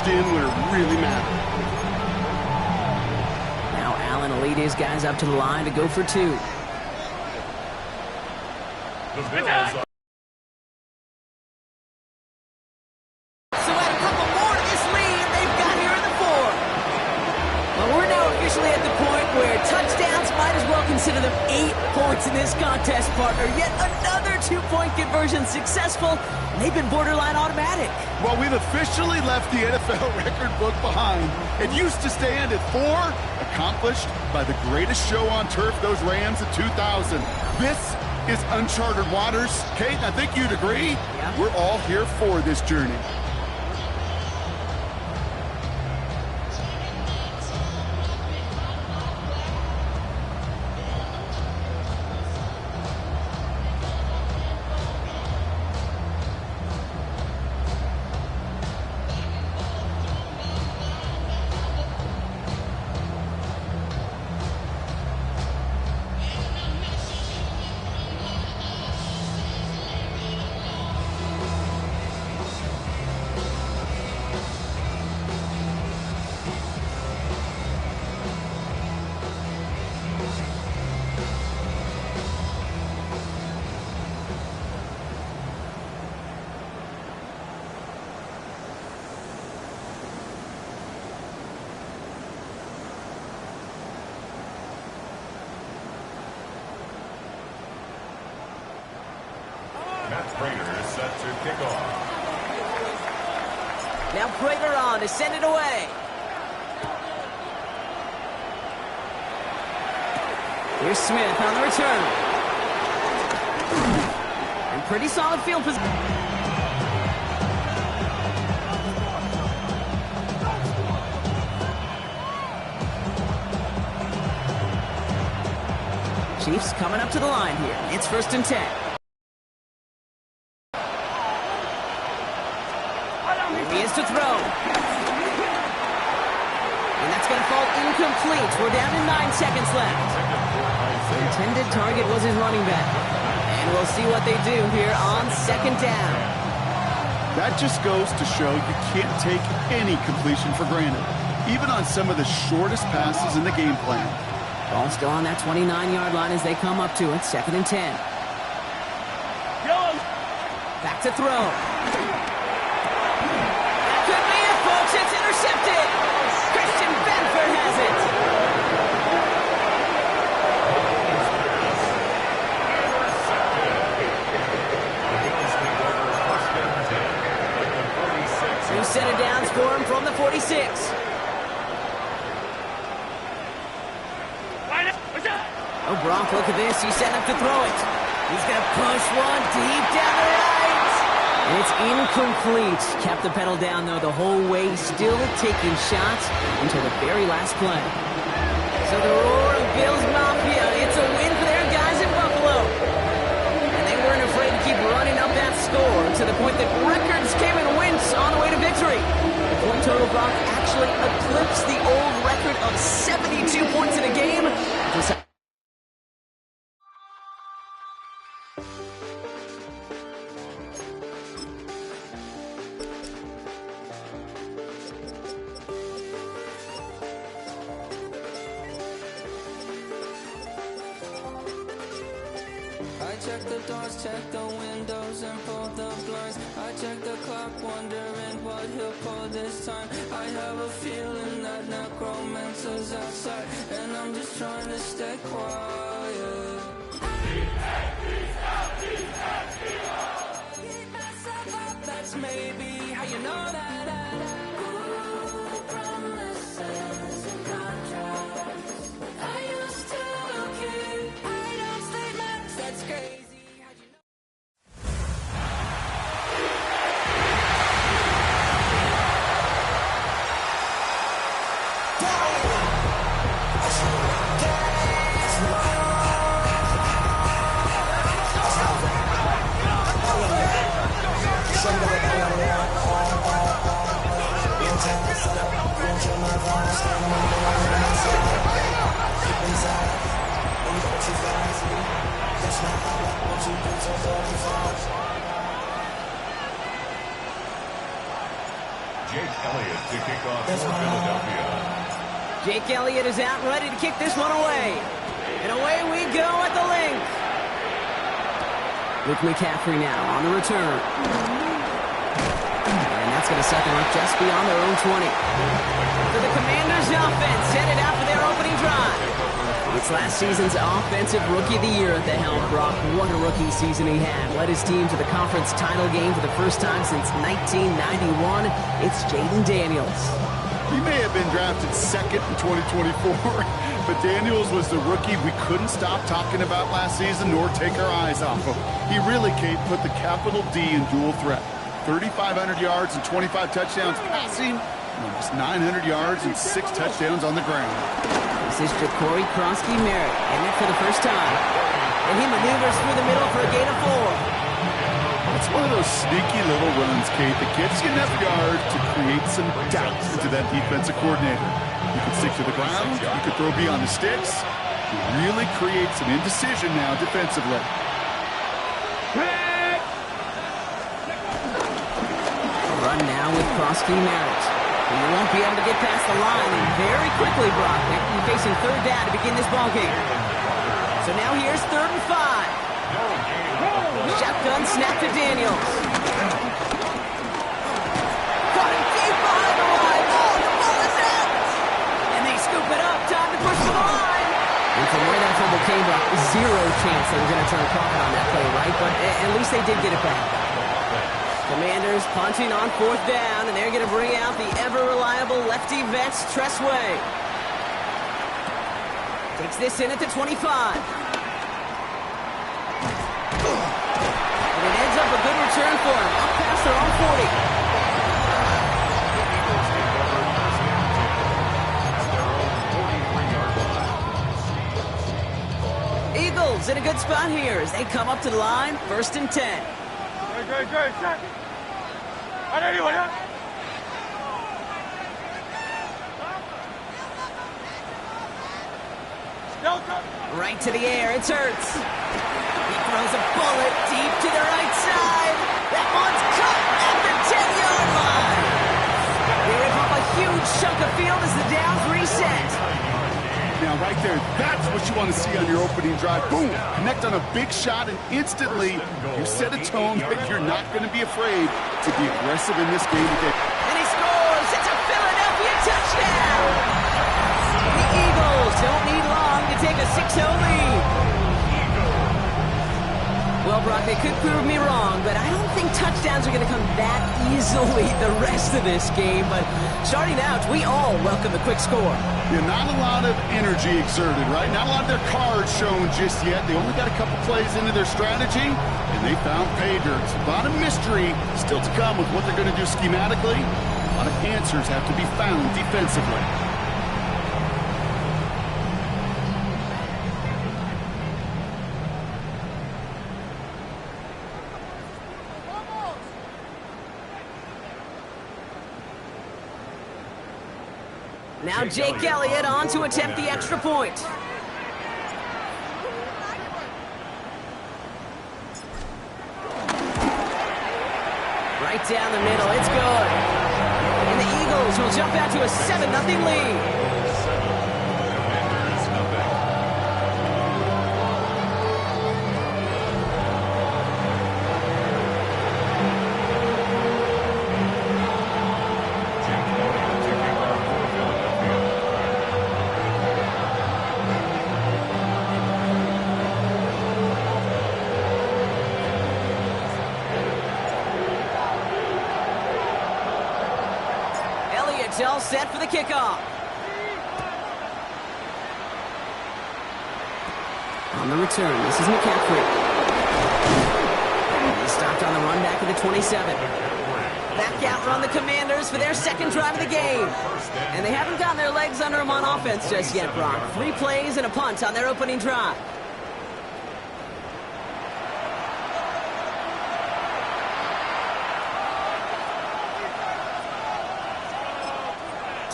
pitched in when it really mattered. Now Allen will lead his guys up to the line to go for two. The Bills are So add a couple more to this lead they've got here in the fourth. Well, we're now officially at the point where touchdowns might as well consider them 8 points in this contest, partner. Yet another 2-point conversion successful, and they've been borderline automatic. Well, we've officially left the NFL record book behind. It used to stand at 4, accomplished by the greatest show on turf, those Rams in 2000. This is uncharted waters. Kate, I think you'd agree. Yeah. We're all here for this journey. Matt Prater is set to kick off. Now Prater on to send it away. Here's Smith on the return. And pretty solid field position. Chiefs coming up to the line here. It's 1st and 10. He is to throw. And that's going to fall incomplete. We're down to 9 seconds left. The intended target was his running back. And we'll see what they do here on 2nd down. That just goes to show you can't take any completion for granted, even on some of the shortest passes in the game plan. Ball still on that 29-yard line as they come up to it. 2nd and 10. Back to throw. It's intercepted. Christian Benford has it. Two set of downs for him from the 46. Oh, Gronk, look at this. He's setting up to throw it. He's going to push one deep down the right. And it's incomplete. Kept the pedal down, though, the whole way. Still taking shots until the very last play. So the roar of Bills Mafia, it's a win for their guys in Buffalo. And they weren't afraid to keep running up that score to the point that records came and went on the way to victory. The point total, Brock, actually eclipsed the old record of 72 points in a game. I check the doors, check the windows, and pull the blinds. I check the clock, wondering what he'll pull this time. I have a feeling that necromancer's outside, and I'm just trying to stay quiet. Keep myself up, that's maybe how you know that. Ooh, promises and contracts. I used to keep. I don't statements, that's crazy. How'd you know? Jake Elliott Elliott to kick off for Philadelphia. Jake Elliott is out ready to kick this one away. And away we go at the link. With McCaffrey now on the return. And that's going to set them up just beyond their own 20. For the Commanders' offense, headed out for their opening drive. It's last season's Offensive Rookie of the Year at the helm. Brock, what a rookie season he had. Led his team to the conference title game for the first time since 1991. It's Jayden Daniels. He may have been drafted second in 2024, but Daniels was the rookie we couldn't stop talking about last season nor take our eyes off him. He really, Kate, put the capital D in dual threat. 3,500 yards and 25 touchdowns passing, and almost 900 yards and 6 touchdowns on the ground. This is Jacory Krosky-Merritt, in it for the first time. And he maneuvers through the middle for a gain of 4. It's one of those sneaky little runs, Kate, that gets you enough yards to create some doubt into that defensive coordinator. You can stick to the ground, you can throw beyond the sticks. It really creates some indecision now defensively. Run now with Krosky-Merritt. He won't be able to get past the line, and very quickly, Brock, they're going to be facing third down to begin this ballgame. So now here's 3rd and 5. Shotgun snap to Daniels. Caught him deep behind the line. Oh, the ball is out! And they scoop it up. Time to push for the line. And from where that fumble came, Brock, 0 chance they were going to turn a profit on that play, right? But at least they did get it back. Commanders punting on 4th down, and they're going to bring out the ever-reliable lefty vets, Tress Way. Takes this in at the 25. And it ends up a good return for him, up past their own 40. Eagles in a good spot here as they come up to the line, 1st and 10. Right to the air, it's Hurts. He throws a bullet deep to the right side. That one's cut at the 10-yard line. They rip up a huge chunk of field as the downs reset. Now, right there, that's what you want to see on your opening drive. Boom! Connect on a big shot, and instantly you set a tone that you're not going to be afraid to be aggressive in this game today. And he scores! It's a Philadelphia touchdown! The Eagles don't need long to take a 6-0 lead. Well, Brock, they could prove me wrong, but I don't think touchdowns are going to come that easily the rest of this game. But starting out, we all welcome the quick score. Yeah, not a lot of energy exerted, right? Not a lot of their cards shown just yet. They only got a couple plays into their strategy, and they found pay dirt. A lot of mystery still to come with what they're going to do schematically. A lot of answers have to be found defensively. Now Jake Elliott on to attempt the extra point. Right down the middle, it's good. And the Eagles will jump out to a 7-0 lead. All set for the kickoff. On the return, this is McCaffrey. He stopped on the run back at the 27. Back out run the Commanders for their second drive of the game. And they haven't gotten their legs under them on offense just yet, Brock. 3 plays and a punt on their opening drive.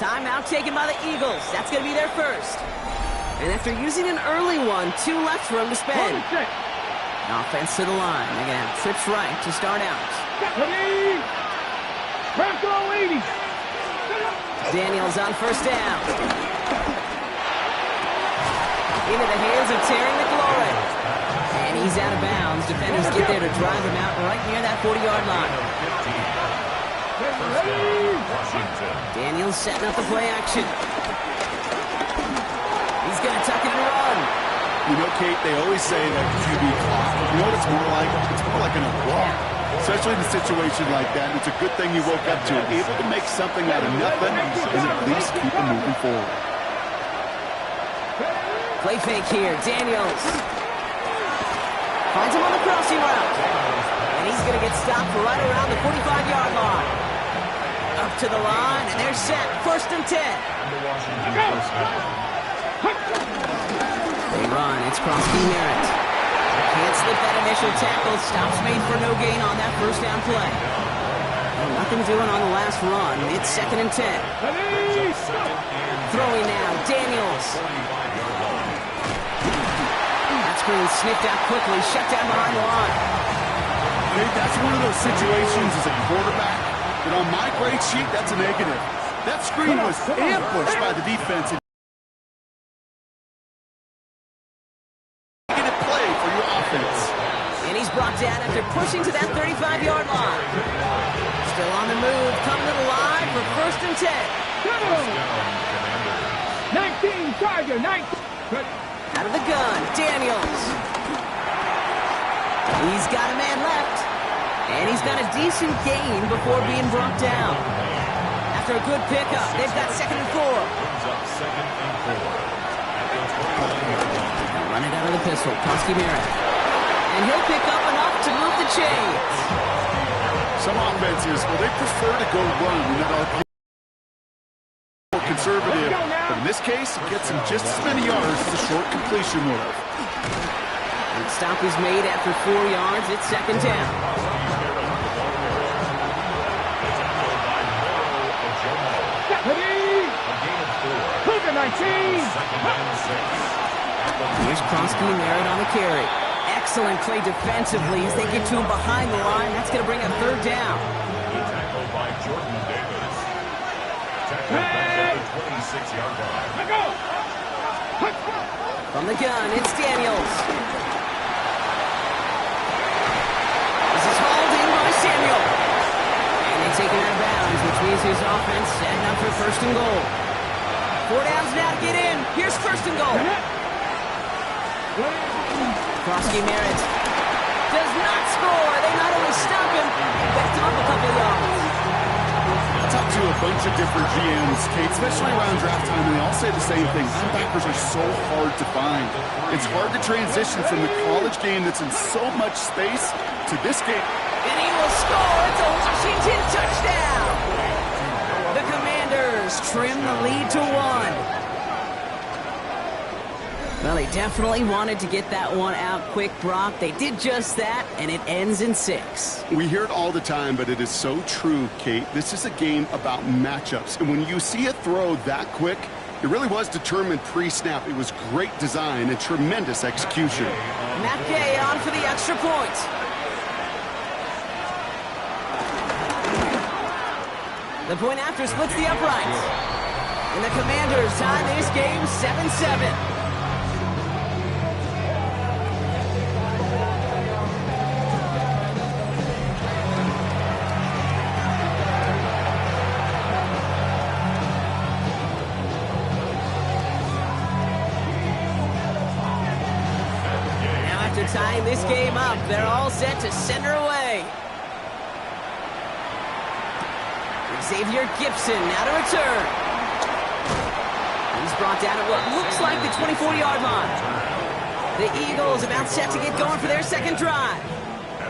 Timeout taken by the Eagles. That's going to be their first. And after using an early one, 2 left for him to spend. Offense to the line. They're going to have trips right to start out. Daniels on first down. Into the hands of Terry McLaurin. And he's out of bounds. Defenders get there to drive him out right near that 40-yard line. Daniels setting up the play action. He's going to tuck it and run. You know, Kate, they always say that QB clock. You know what it's more like? It's more like an walk. Especially in a situation like that. It's a good thing you woke up to it. Able to make something out of nothing and at least keep them moving forward. Play fake here. Daniels finds him on the crossing route. And he's going to get stopped right around the 45-yard line. Up to the line, and they're set. 1st and 10. They run. It's Krosky Merritt. Can't slip that initial tackle. Stops made for no gain on that first down play. Well, nothing doing on the last run. It's 2nd and 10. Throwing now. Daniels. That screen sniffed out quickly. Shut down behind the line. Hey, that's one of those situations as a quarterback that on my grade sheet, that's a negative. That screen was ambushed by the defense. And he's brought down after pushing to that 35-yard line. Still on the move, coming to the line for 1st and 10. 19, Tiger, 19. Out of the gun, Daniels. He's got a man left. And he's got a decent gain before being brought down. After a good pickup, they've got 2nd and 4. They'll run it out of the pistol, Krosky Merritt. And he'll pick up enough to move the chains. Some offenses, well, they prefer to go run that are more conservative. But in this case, it gets him just as many yards as a short completion would have. And stop is made after 4 yards. It's 2nd down. Cougar 19. Here's Krosky Merritt on the carry. Excellent play defensively as they get to him behind the line. That's going to bring a 3rd down. Tackled by Jordan Davis. Tackled back at the 26-yard line. From the gun, it's Daniels. This is hauled in by Samuel. And they take it out of bounds, which means his offense setting up for 1st and goal. 4 downs now to get in. Here's 1st and goal. Krosky Merritt does not score. They not only stop him, backed him up a couple of yards. I talked to a bunch of different GMs, Kate, especially around draft time, and they all say the same thing. Linebackers are so hard to find. It's hard to transition from the college game that's in so much space to this game. And he will score. It's a Washington touchdown. The Commanders trim the lead to 1. Well, they definitely wanted to get that one out quick, Brock. They did just that, and it ends in 6. We hear it all the time, but it is so true, Kate. This is a game about matchups. And when you see a throw that quick, it really was determined pre-snap. It was great design and tremendous execution. Matt Gay on for the extra point. The point after splits the uprights. And the Commanders tie this game 7-7. Tying this game up, they're all set to center away. Xavier Gipson now to return. He's brought down at what looks like the 24-yard line. The Eagles about set to get going for their 2nd drive.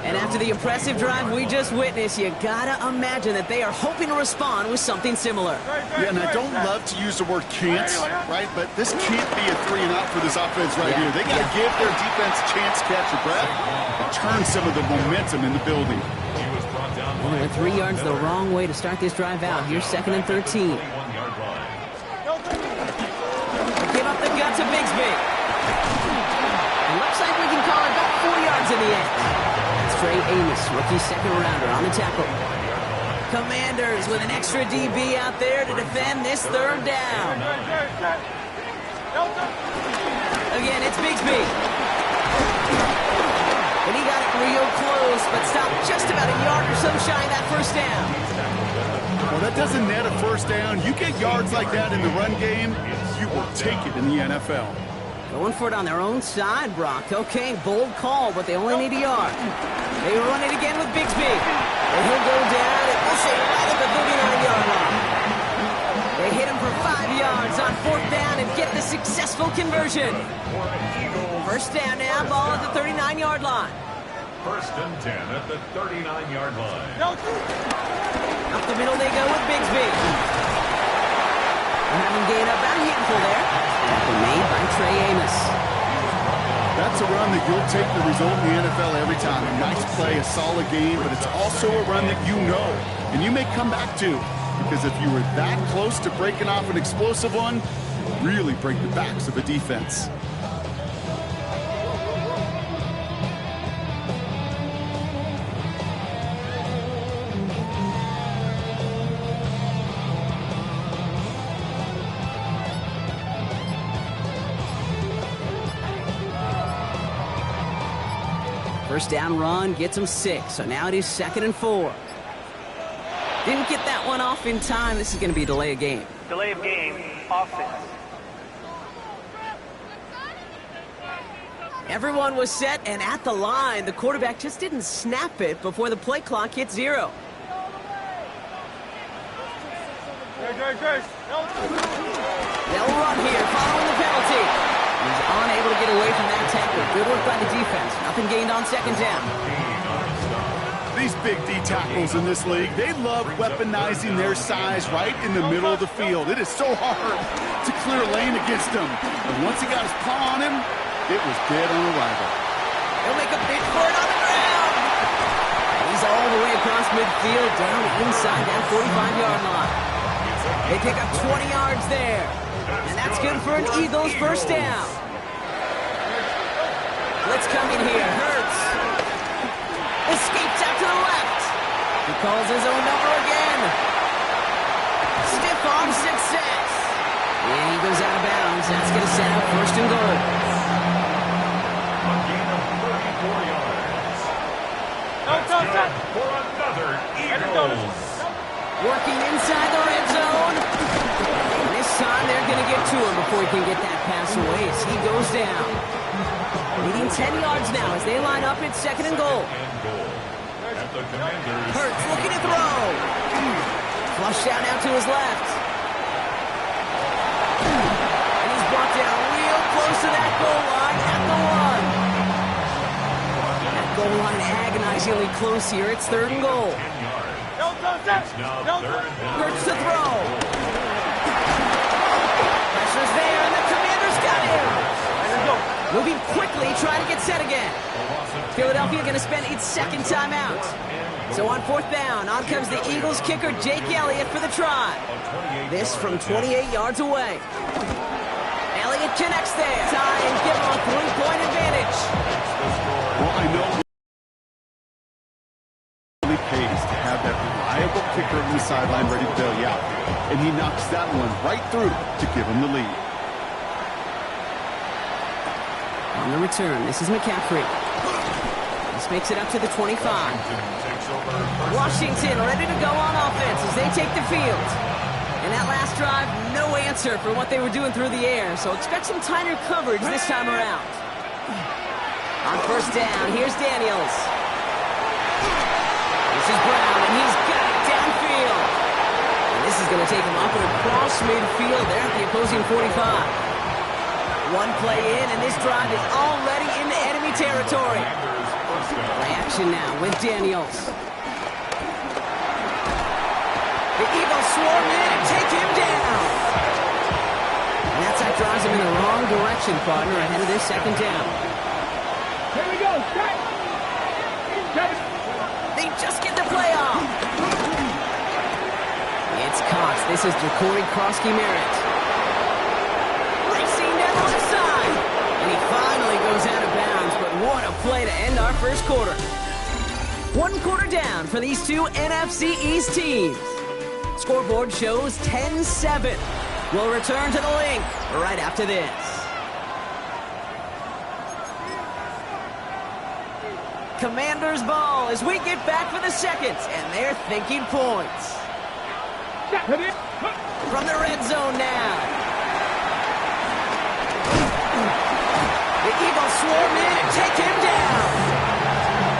And after the impressive drive we just witnessed, you gotta imagine that they are hoping to respond with something similar. Yeah, and I don't love to use the word can't, right? But this can't be a 3-and-out for this offense right here. They gotta give their defense a chance to catch a breath and turn some of the momentum in the building. Well, they're 3 yards the wrong way to start this drive out. Here's 2nd and 13. Give up the gut to Bigsby. Looks like we can call it about 4 yards in the end. Trey Amos, rookie 2nd rounder on the tackle. Commanders with an extra DB out there to defend this third down. Again, it's Bigsby. And he got it real close, but stopped just about a yard or so shy of that first down. Well, that doesn't net a first down. You get yards like that in the run game, you will take it in the NFL. Going for it on their own side, Brock. Okay, bold call, but they only need a yard. They run it again with Bigsby. And he'll go down at, we'll say, right at the 39-yard line. They hit him for 5 yards on fourth down and get the successful conversion. First down now, ball at the 39-yard line. First and 10 at the 39-yard line. Up the middle they go with Bigsby. And having gained up about a handful there. Tackle made by Trey Amos. That's a run that you'll take the result in the NFL every time. A nice play, a solid game, but it's also a run that you know and you may come back to. Because if you were that close to breaking off an explosive one, really break the backs of a defense. First down run gets them 6, so now it is 2nd and 4. Didn't get that one off in time. This is going to be a delay of game. Delay of game, offense. Everyone was set and at the line. The quarterback just didn't snap it before the play clock hit 0. They'll run here following the penalty. He's unable to get away from that tackle. Good work by the defense. Nothing gained on 2nd down. These big D tackles in this league, they love weaponizing their size right in the middle of the field. It is so hard to clear lane against him. But once he got his paw on him, it was dead on arrival. He'll make a big for it on the ground. He's all the way across midfield, down inside that 45-yard line. They pick up 20 yards there. And that's good for an Eagles first down. Let's come in here. Hurts. Escapes out to the left. He calls his own number again. Stiff arm success. And he goes out of bounds. That's going to set up 1st and goal. A gain of 34 yards. That's good for another Eagles. Working inside the red zone. And this time they're going to get to him before he can get that pass away as he goes down. Leading 10 yards now as they line up at 2nd and goal. At the Commanders. Hurts looking to throw. Flushed out now to his left. And he's brought down real close to that goal line at the 1. That goal line agonizingly close here. It's 3rd and goal. 10 yards. It's now 3rd and goal. Hurts to throw. Pressure's there, and the Commanders got him. Moving quickly, trying to get set again. Philadelphia going to spend its 2nd timeout. So on 4th down, on comes the Eagles kicker, Jake Elliott, for the try. This from 28 yards away. Elliott connects there. Tie and give him a 3-point advantage. Well, I know it really pays to have that reliable kicker on the sideline ready to bail you out. And he knocks that one right through to give him the lead. On the return, this is McCaffrey. This makes it up to the 25. Washington ready to go on offense as they take the field. And that last drive, no answer for what they were doing through the air, so expect some tighter coverage this time around. On 1st down, here's Daniels. This is Brown, and he's got it downfield. And this is going to take him up and across midfield there at the opposing 45. One play in, and this drive is already into enemy territory. Reaction now with Daniels. The Eagles swarm in and take him down. And that's that drives him in the wrong direction, partner, ahead of this 2nd down. Here we go. Cut. They just get the play off. It's Cox. This is Jacory Krosky-Merritt. Racing down on the side. And he finally goes out of bounds, but what a play to end our first quarter. One quarter down for these two NFC East teams. Scoreboard shows 10-7. We'll return to the link right after this. Commanders ball as we get back for the second, and they're thinking points. From the red zone now. The Eagles swarm in and take him down.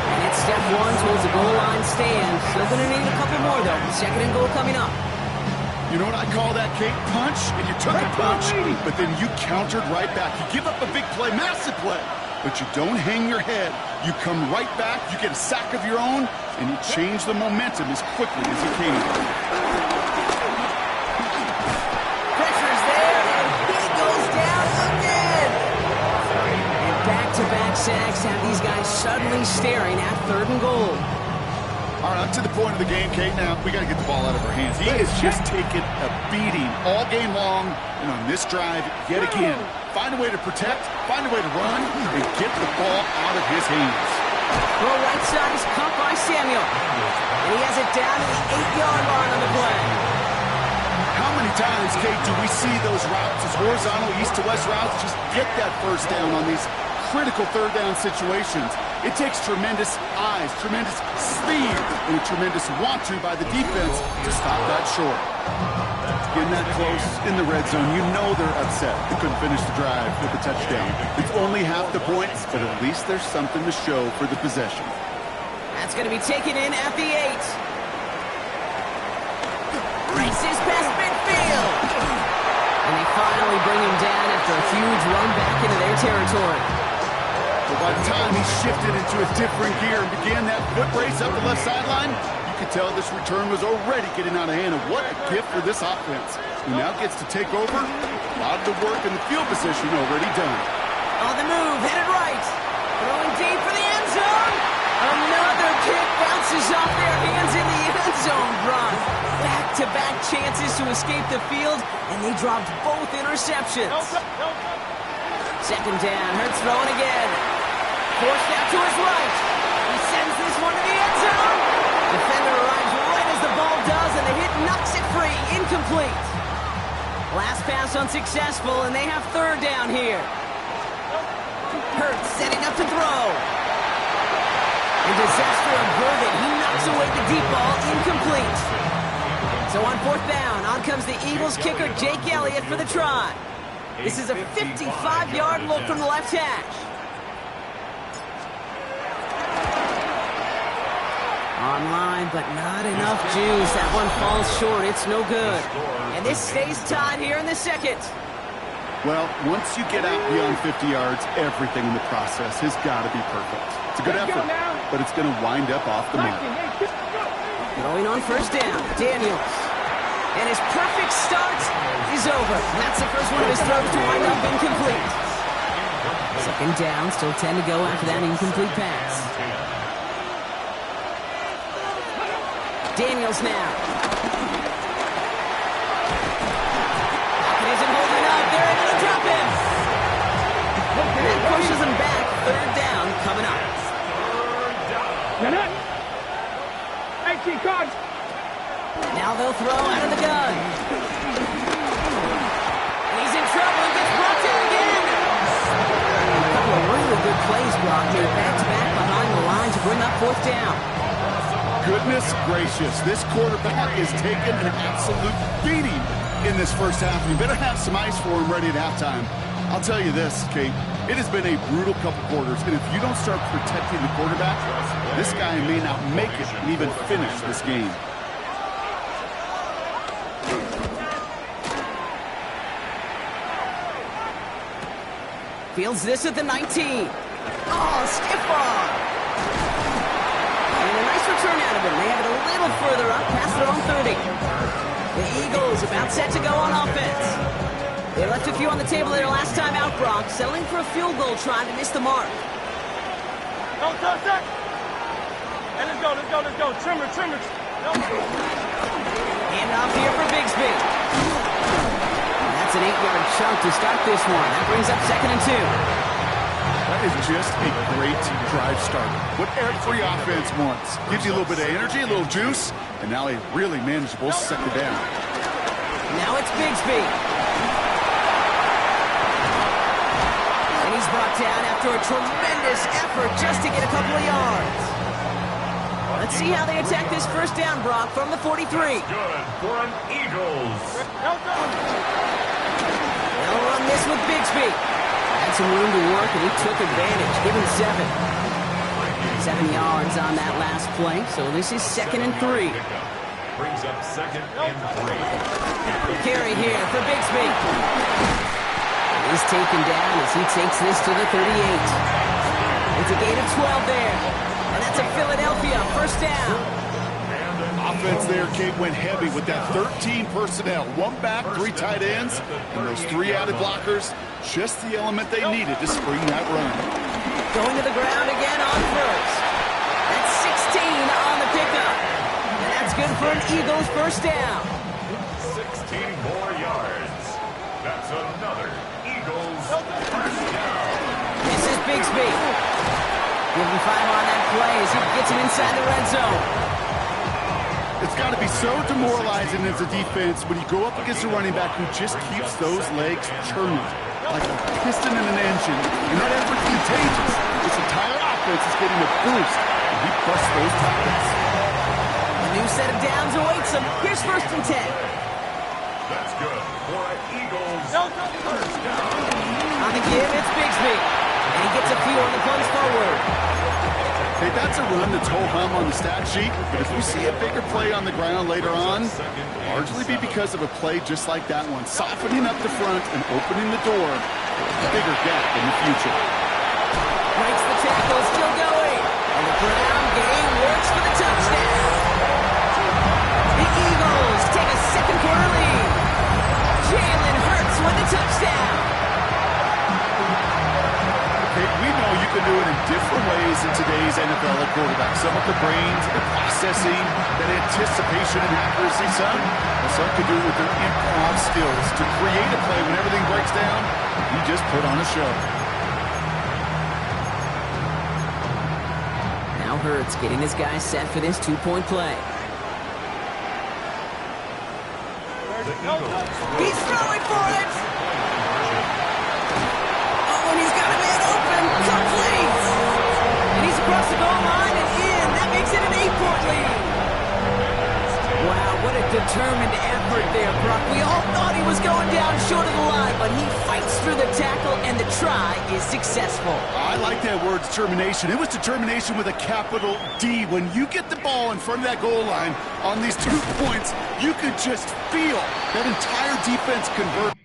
And it's step one towards the goal line stand. Still going to need a couple more, though. Second and goal coming up. You know what I call that, Kate? Punch, and you took a punch, but then you countered right back. You give up a big play, massive play, but you don't hang your head. You come right back, you get a sack of your own, and you change the momentum as quickly as you can. Pressure's there, and he goes down again. And back-to-back sacks have these guys suddenly staring at third and goal. All right, up to the point of the game, Kate. Now, we got to get the ball out of our hands. He has just taken a beating all game long, and on this drive, yet again, find a way to protect, find a way to run, and get the ball out of his hands. Well, right side is caught by Samuel, and he has it down to the 8-yard line on the play. How many times, Kate, do we see those routes, as horizontal east-to-west routes, just get that first down on these critical third down situations? It takes tremendous eyes, tremendous speed, and a tremendous want-to by the defense to stop that short. Getting that close in the red zone, you know they're upset. They couldn't finish the drive with a touchdown. It's only half the points, but at least there's something to show for the possession. That's going to be taken in at the 8. Races past midfield. And they finally bring him down after a huge run back into their territory. But by the time he shifted into a different gear and began that foot race up the left sideline, you could tell this return was already getting out of hand. And what a gift for this offense, who now gets to take over. A lot of the work in the field position already done. On the move, headed right. Throwing deep for the end zone. Another kick bounces off their hands in the end zone run. Back-to-back chances to escape the field, and they dropped both interceptions. Second down, Hurts throwing again. Forced out to his right. He sends this one to the end zone. Defender arrives right as the ball does, and the hit knocks it free. Incomplete. Last pass unsuccessful, and they have third down here. Hurts setting up to throw. And disaster averted. He knocks away the deep ball. Incomplete. So on fourth down, on comes the Eagles kicker, Jake Elliott, for the try. This is a 55-yard look from the left hash. Online, but not enough juice. That one falls short. It's no good. And this stays tied here in the second. Well, once you get out beyond 50 yards, everything in the process has got to be perfect. It's a good effort, but it's going to wind up off the mark. Going on first down, Daniels. And his perfect start is over. That's the first one of his throws to wind up incomplete. Second down, still 10 to go after that incomplete pass. Daniels now. It isn't holding up. They're able to drop him. And that pushes him back. Third down coming up. Now they'll throw out of the gun. And he's in trouble and gets brought down again. A couple of really good plays brought here back-to-back behind the line to bring up fourth down. Goodness gracious, this quarterback is taking an absolute beating in this first half. You better have some ice for him ready at halftime. I'll tell you this, Kate, it has been a brutal couple quarters, and if you don't start protecting the quarterback, this guy may not make it and even finish this game. Fields this at the 19. Oh, stiff arm. And a nice return out of him. They have it a little further up past their own 30. The Eagles about set to go on offense. They left a few on the table their last time out, Brock, settling for a field goal trying to miss the mark. Go, set. Hey, let's go. Trimmer. Hand off here for Bigsby. That's an 8-yard chunk to start this one. That brings up second and 2. That is just a great drive starter. What every offense wants. Gives you a little bit of energy, a little juice, and now a really manageable second down. Now it's Bigsby. And he's brought down after a tremendous effort just to get a couple of yards. Let's see how they attack this first down, Brock, from the 43. Good for an Eagles. They'll run this with Bigsby. Had some room to work, and he took advantage. Give him 7. 7 yards on that last play, so this is 2nd and 3. Brings up 2nd and 3. Carry here for Bigsby. He's taken down as he takes this to the 38. It's a gain of 12 there. And that's a Philadelphia first down. Offense there, Kate, went heavy with that 13 personnel. 1 back, 3 tight ends, and those 3 added blockers. Just the element they needed to spring that run. Going to the ground again on first. That's 16 on the pickup. And that's good for an Eagles first down. 16 more yards. That's another Eagles first down. This is Bigsby. Give him 5 on that play as he gets him inside the red zone. It's got to be so demoralizing as a defense when you go up against a running back who just keeps those legs churning like a piston in an engine. And that effort's contagious. This entire offense is getting a boost, and he busts those tackles. A new set of downs awaits him. Here's 1st and 10. That's good for an Eagles first down. On the give, it's Bigsby. And he gets a few on the punch forward. Hey, that's a run that's ho-hum on the stat sheet, but if we see a bigger play on the ground later on, largely be because of a play just like that one, softening up the front and opening the door for a bigger gap in the future. Breaks the tackle, still going. And the ground game works for the touchdown. The Eagles take a second quarter lead. Jalen Hurts with the touchdown. Okay, we know you can do it in different ways in today's NFL at quarterback. Some with the brains, the processing, that anticipation and accuracy. Some can do it with their improv skills to create a play when everything breaks down. You just put on a show. Now Hurts getting his guys set for this 2-point play. He's throwing for it! Oh, and he's got a man open! Complete! And he's across the goal line and in! That makes it an 8-point lead! Wow, what a determined effort there, Brock. We all thought he was going down short of the line, but he fights through the tackle, and the try is successful. I like that word, determination. It was determination with a capital D. When you get the ball in front of that goal line on these 2 points, you could just feel that entire defense convert.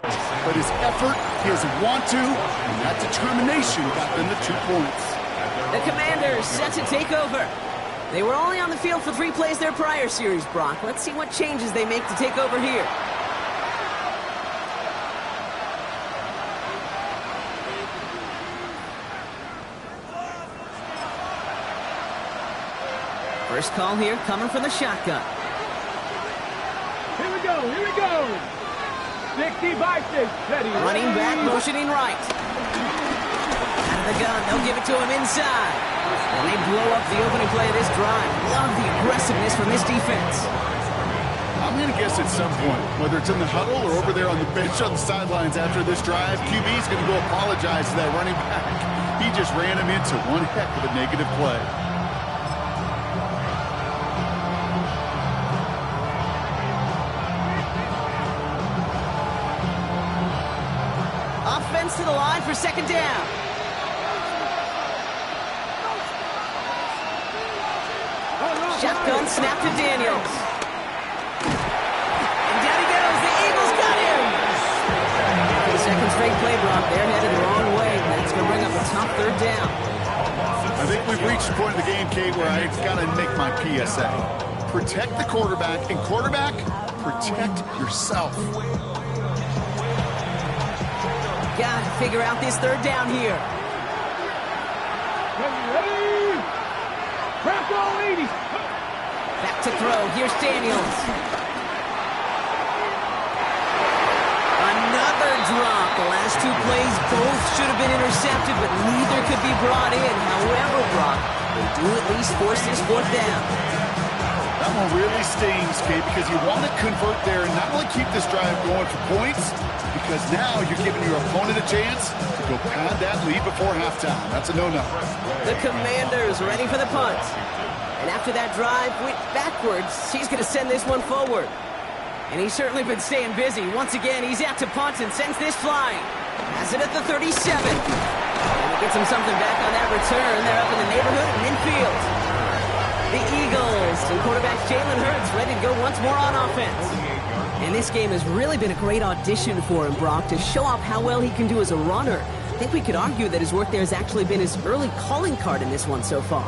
But his effort, his want to, and that determination got them the 2 points. The Commanders set to take over. They were only on the field for 3 plays their prior series, Brock. Let's see what changes they make to take over here. First call here coming from the shotgun. Here we go, here we go. 60 by 6, Teddy. Running back, motioning right. Out of the gun, they'll give it to him inside. And they blow up the opening play of this drive. Love the aggressiveness from this defense. I'm going to guess at some point, whether it's in the huddle or over there on the bench on the sidelines after this drive, QB's going to go apologize to that running back. He just ran him into one heck of a negative play. Offense to the line for 2nd down. Shotgun snap to Daniels. And down he goes. The Eagles got him. For the 2nd straight play, Brock, they're headed the wrong way. That's going to bring up a tough 3rd down. I think we've reached the point of the game, Kate, where I've got to make my PSA. Protect the quarterback, and quarterback, protect yourself. Got to figure out this 3rd down here. Ready? Crack all 80. Back to throw. Here's Daniels. Another drop. The last 2 plays, both should have been intercepted, but neither could be brought in. However, Brock, they do at least force this fourth down. That one really stings, Kate, because you want to convert there and not only keep this drive going for points, because now you're giving your opponent a chance to go pad that lead before halftime. That's a no-no. The Commanders ready for the punt. And after that drive went backwards, he's going to send this one forward. And he's certainly been staying busy. Once again, he's out to punt and sends this flying. Has it at the 37. And he gets him something back on that return. They're up in the neighborhood of midfield. The Eagles and quarterback Jalen Hurts ready to go once more on offense. And this game has really been a great audition for him, Brock, to show off how well he can do as a runner. I think we could argue that his work there has actually been his early calling card in this one so far.